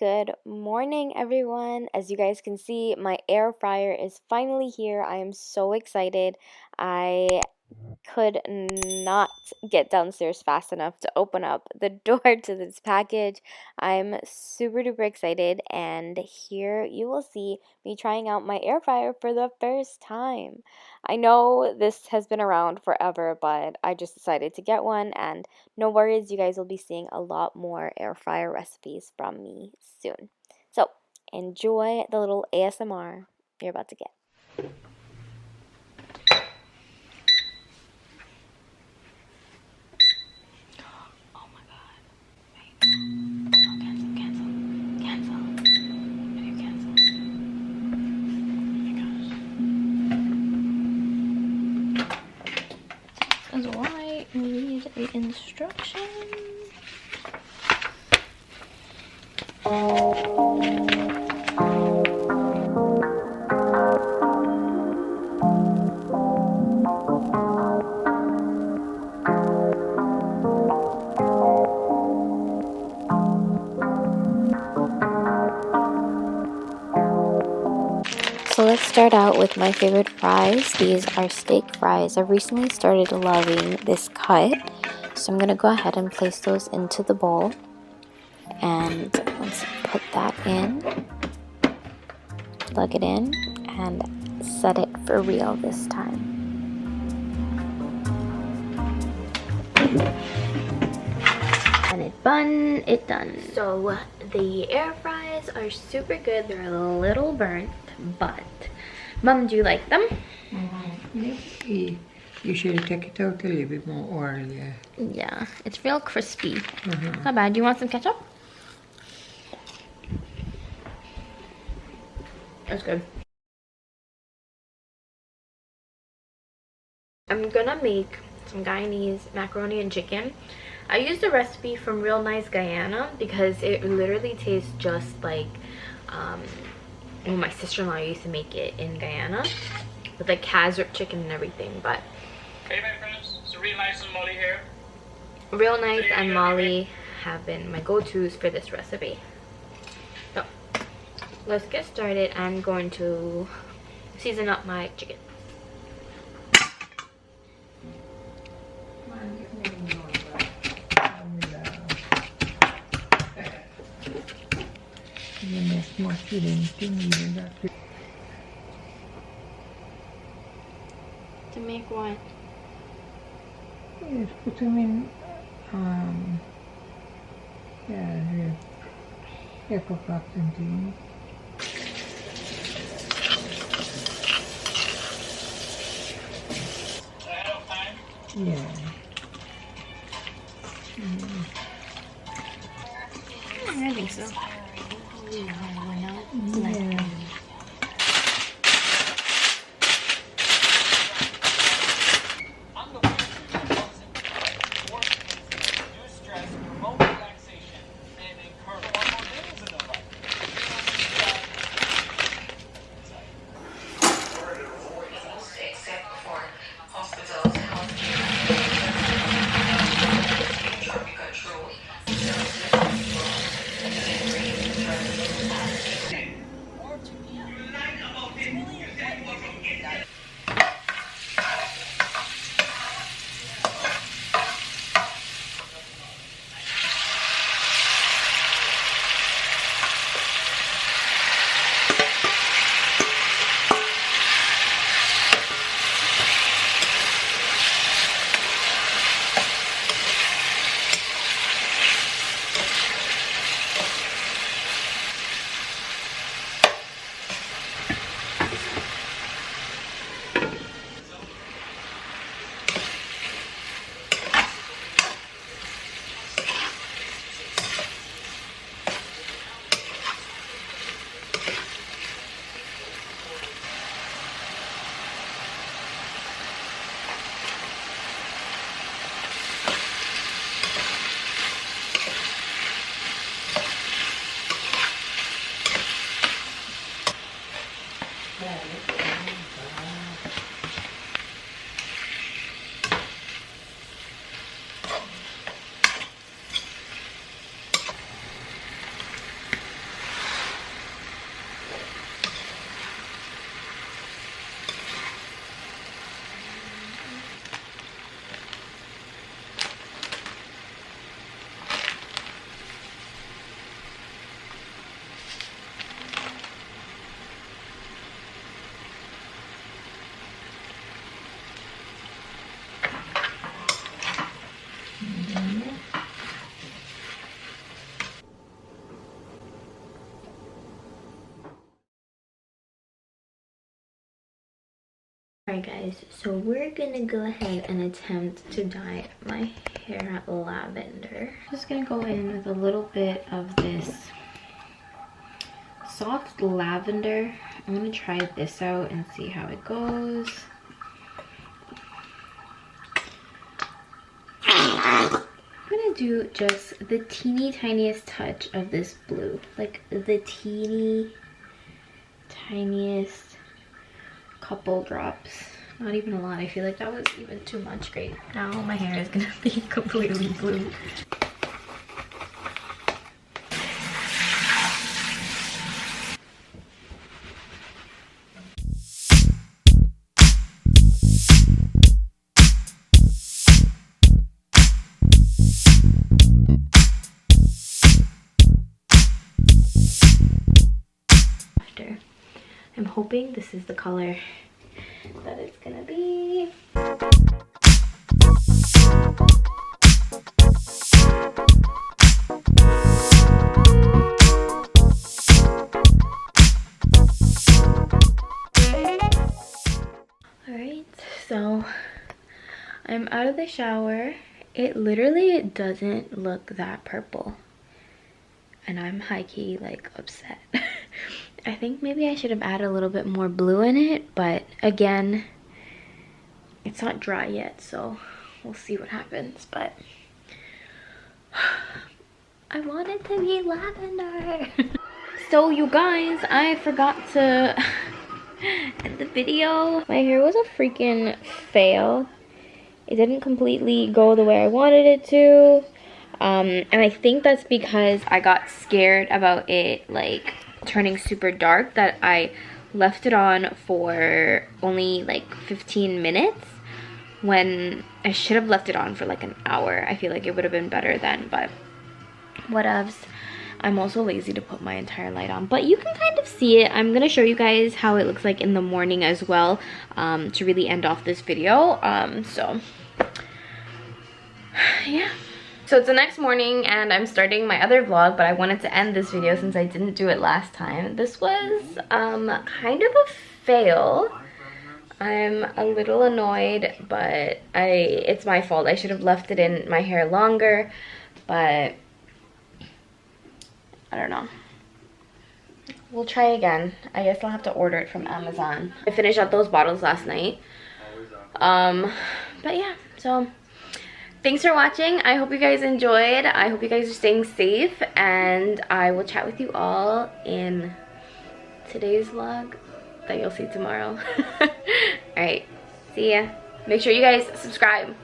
Good morning, everyone. As you guys can see, my air fryer is finally here. I am so excited. I could not get downstairs fast enough to open up the door to this package. I'm super duper excited, and here you will see me trying out my air fryer for the first time. I know this has been around forever, but I just decided to get one, and no worries, you guys will be seeing a lot more air fryer recipes from me soon. So enjoy the little ASMR you're about to get. Is why we need the instructions. So let's start out with my favorite fries. These are steak fries. I've recently started loving this cut, so I'm going to go ahead and place those into the bowl. And let's put that in, plug it in, and set it for real this time. And it bun, it done. So the air fries are super good. They're a little burnt, but Mom, do you like them? Maybe you should take it out a little bit more oil. Yeah, it's real crispy. Not bad. Do you want some ketchup? That's good. I'm gonna make some Guyanese macaroni and chicken. I used a recipe from Real Nice Guyana because it literally tastes just like well, my sister-in-law used to make it in Guyana with like Kazrip chicken and everything. But hey my friends, it's Real Nice and Molly here. Real Nice and Molly have been my go-tos for this recipe. So let's get started. I'm going to season up my chicken. To make what? Yes, put them in, pepper and things. Ahead of time? Yeah. I think so. Yeah. Alright guys, so we're gonna go ahead and attempt to dye my hair lavender. Just gonna go in with a little bit of this soft lavender. I'm gonna try this out and see how it goes. I'm gonna do just the teeny tiniest touch of this blue, like the teeny tiniest couple drops, not even a lot. I feel like that was even too much. Great, now my hair is gonna be completely blue. After, I'm hoping this is the color that it's gonna be. Alright, so I'm out of the shower. It literally doesn't look that purple. And I'm high-key like upset. I think maybe I should have added a little bit more blue in it, but again, it's not dry yet, so we'll see what happens. But I want it to be lavender. So you guys, I forgot to end the video. My hair was a freaking fail. It didn't completely go the way I wanted it to. And I think that's because I got scared about it like turning super dark, that I left it on for only like 15 minutes when I should have left it on for like an hour. I feel like it would have been better then, but whatevs. I'm also lazy to put my entire light on, but you can kind of see it. I'm gonna show you guys how it looks like in the morning as well, to really end off this video. So yeah. So it's the next morning and I'm starting my other vlog, but I wanted to end this video since I didn't do it last time. This was kind of a fail. I'm a little annoyed, but it's my fault. I should have left it in my hair longer, but I don't know. We'll try again. I guess I'll have to order it from Amazon. I finished up those bottles last night. But yeah, so thanks for watching. I hope you guys enjoyed. I hope you guys are staying safe, and I will chat with you all in today's vlog that you'll see tomorrow. Alright, see ya. Make sure you guys subscribe.